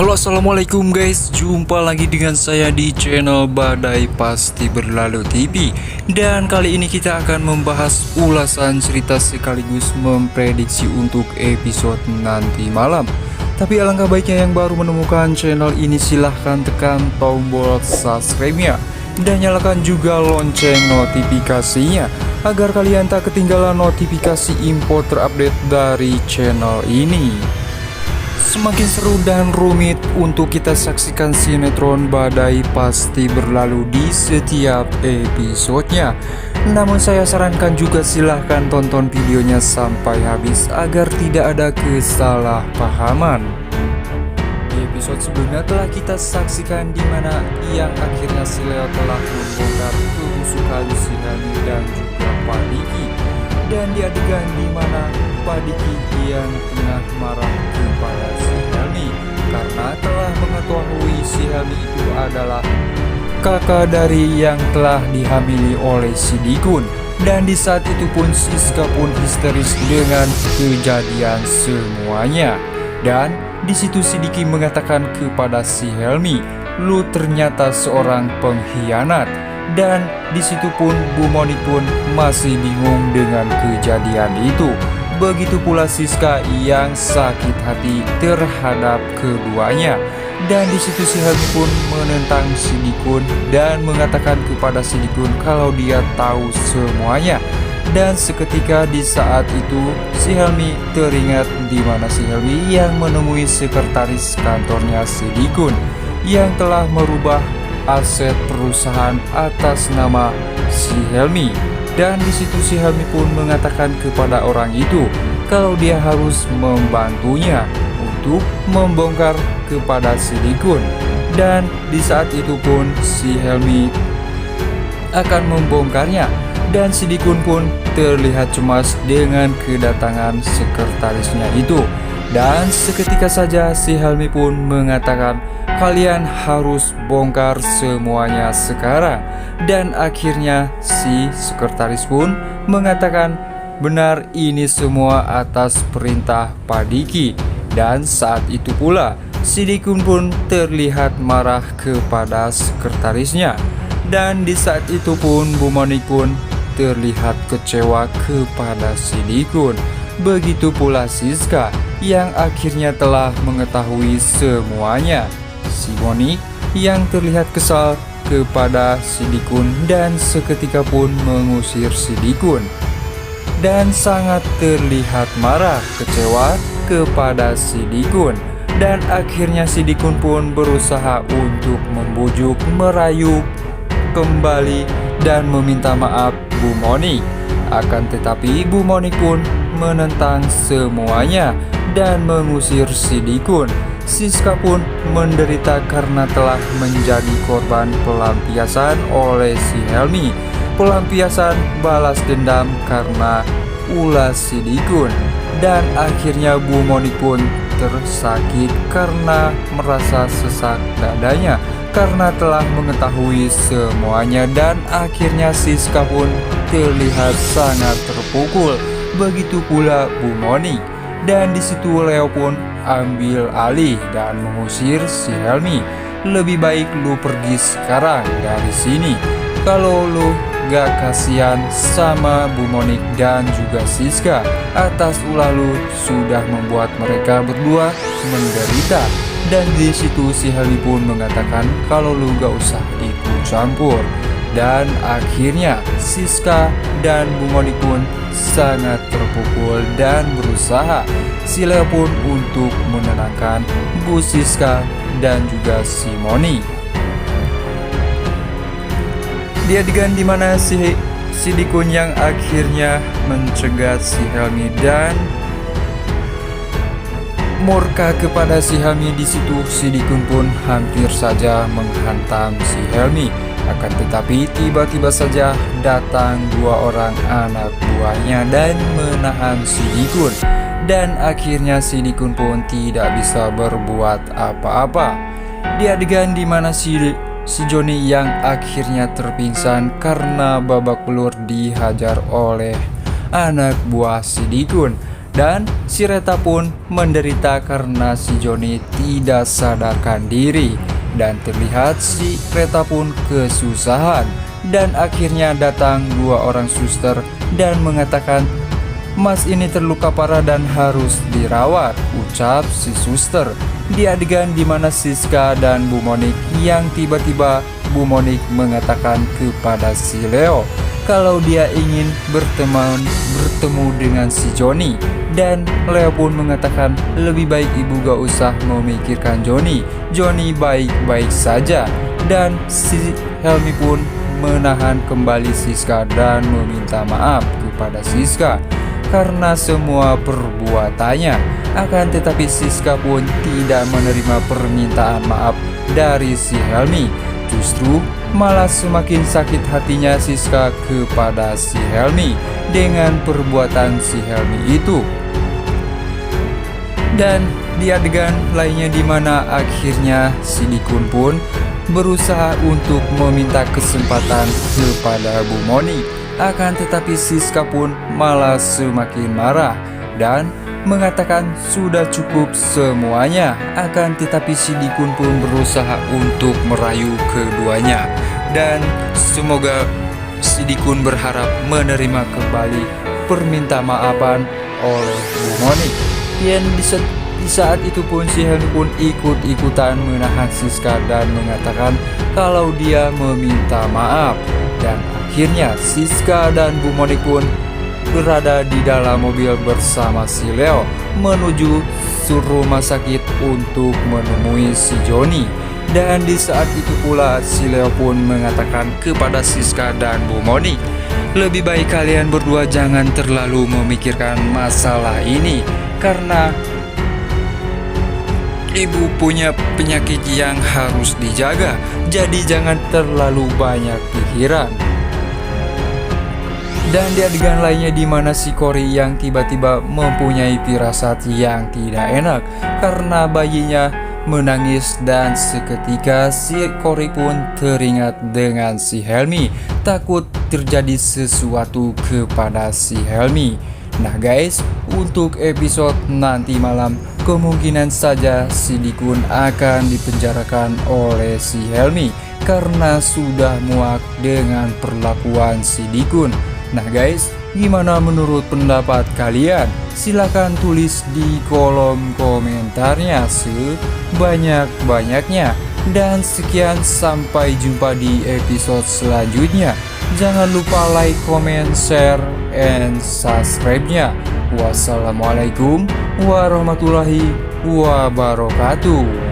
Halo, assalamualaikum guys, jumpa lagi dengan saya di channel Badai Pasti Berlalu TV. Dan kali ini kita akan membahas ulasan cerita sekaligus memprediksi untuk episode nanti malam. Tapi alangkah baiknya yang baru menemukan channel ini silahkan tekan tombol subscribe-nya dan nyalakan juga lonceng notifikasinya agar kalian tak ketinggalan notifikasi info terupdate dari channel ini. Semakin seru dan rumit untuk kita saksikan sinetron Badai Pasti Berlalu di setiap episodenya. Namun saya sarankan juga silahkan tonton videonya sampai habis agar tidak ada kesalahpahaman. Di episode sebelumnya telah kita saksikan di mana yang akhirnya si Leo telah membongkar kebusukan si Helmi dan juga Pak Diki. Dan di adegan di mana Pak Diki yang tengah marah kepada si Helmi karena telah mengetahui si Helmi itu adalah kakak dari yang telah dihamili oleh si Dikun. Dan di saat itu pun Siska pun histeris dengan kejadian semuanya. Dan di situ si Diki mengatakan kepada si Helmi, "Lu ternyata seorang pengkhianat." Dan di situ pun Bu Moni pun masih bingung dengan kejadian itu. Begitu pula Siska yang sakit hati terhadap keduanya. Dan di situ si Helmi pun menentang si Dikun dan mengatakan kepada si Dikun kalau dia tahu semuanya. Dan seketika di saat itu si Helmi teringat di mana si Helmi yang menemui sekretaris kantornya si Dikun yang telah merubah aset perusahaan atas nama si Helmi. Dan di situ si Helmi pun mengatakan kepada orang itu kalau dia harus membantunya untuk membongkar kepada si Dikun. Dan di saat itu pun si Helmi akan membongkarnya. Dan si Dikun pun terlihat cemas dengan kedatangan sekretarisnya itu. Dan seketika saja si Helmi pun mengatakan kalian harus bongkar semuanya sekarang. Dan akhirnya si sekretaris pun mengatakan benar ini semua atas perintah Pak Diki. Dan saat itu pula si Dikun pun terlihat marah kepada sekretarisnya. Dan di saat itu pun Bu Moni pun terlihat kecewa kepada si Dikun. Begitu pula Siska yang akhirnya telah mengetahui semuanya. Si Moni yang terlihat kesal kepada si Dikun dan seketika pun mengusir si Dikun. Dan sangat terlihat marah, kecewa kepada si Dikun. Dan akhirnya si Dikun pun berusaha untuk membujuk, merayu kembali dan meminta maaf Bu Moni. Akan tetapi Bu Moni pun menentang semuanya dan mengusir si Dikun. Siska pun menderita karena telah menjadi korban pelampiasan oleh si Helmi. Pelampiasan balas dendam karena ulah si Dikun. Dan akhirnya Bu Moni pun tersakit karena merasa sesak dadanya karena telah mengetahui semuanya. Dan akhirnya Siska pun terlihat sangat terpukul. Begitu pula Bu Moni. Dan di situ Leo pun ambil alih dan mengusir si Helmi. Lebih baik lu pergi sekarang dari sini. Kalau lu gak kasihan sama Bu Moni dan juga Siska atas ulah lu sudah membuat mereka berdua menderita. Dan di situ si Helmi pun mengatakan kalau lu gak usah ikut campur. Dan akhirnya Siska dan Bu Moni pun sangat terpukul dan berusaha si Leo pun untuk menenangkan Bu Siska dan juga si Moni. Di adegan dimana si Dikun yang akhirnya mencegat si Helmi dan murka kepada si Helmi, di situ si Dikun pun hampir saja menghantam si Helmi. Akan tetapi tiba-tiba saja datang dua orang anak buahnya dan menahan si Dikun. Dan akhirnya si Dikun pun tidak bisa berbuat apa-apa. Di adegan dimana si Joni yang akhirnya terpingsan karena babak belur dihajar oleh anak buah si Dikun. Dan si Reta pun menderita karena si Joni tidak sadarkan diri. Dan terlihat si Reta pun kesusahan. Dan akhirnya datang 2 orang suster dan mengatakan, "Mas ini terluka parah dan harus dirawat," ucap si suster. Di adegan dimana Siska dan Bu Monik yang tiba-tiba Bu Monik mengatakan kepada si Leo kalau dia ingin bertemu dengan si Joni. Dan Leo pun mengatakan lebih baik ibu gak usah memikirkan Joni. Joni baik-baik saja. Dan si Helmi pun menahan kembali Siska dan meminta maaf kepada Siska karena semua perbuatannya. Akan tetapi Siska pun tidak menerima permintaan maaf dari si Helmi. Justru malah semakin sakit hatinya Siska kepada si Helmi dengan perbuatan si Helmi itu. Dan di adegan lainnya dimana akhirnya si Dikun pun berusaha untuk meminta kesempatan kepada Bu Moni. Akan tetapi Siska pun malah semakin marah dan mengatakan sudah cukup semuanya. Akan tetapi si Dikun pun berusaha untuk merayu keduanya. Dan semoga si Dikun berharap menerima kembali permintaan maafan oleh Bu Moni. Dan di saat itu pun si Helmi pun ikut-ikutan menahan Siska dan mengatakan kalau dia meminta maaf. Dan akhirnya Siska dan Bu Monik pun berada di dalam mobil bersama si Leo menuju rumah sakit untuk menemui si Joni. Dan di saat itu pula si Leo pun mengatakan kepada Siska dan Bu Monik, lebih baik kalian berdua jangan terlalu memikirkan masalah ini karena ibu punya penyakit yang harus dijaga, jadi jangan terlalu banyak pikiran. Dan di adegan lainnya dimana si Cory yang tiba-tiba mempunyai firasat yang tidak enak karena bayinya menangis. Dan seketika si Cory pun teringat dengan si Helmi, takut terjadi sesuatu kepada si Helmi. Nah guys, untuk episode nanti malam kemungkinan saja si Dikun akan dipenjarakan oleh si Helmi karena sudah muak dengan perlakuan si Dikun. Nah guys, gimana menurut pendapat kalian? Silahkan tulis di kolom komentarnya sebanyak-banyaknya. Dan sekian, sampai jumpa di episode selanjutnya. Jangan lupa like, comment, share, and subscribe-nya. Wassalamualaikum warahmatullahi wabarakatuh.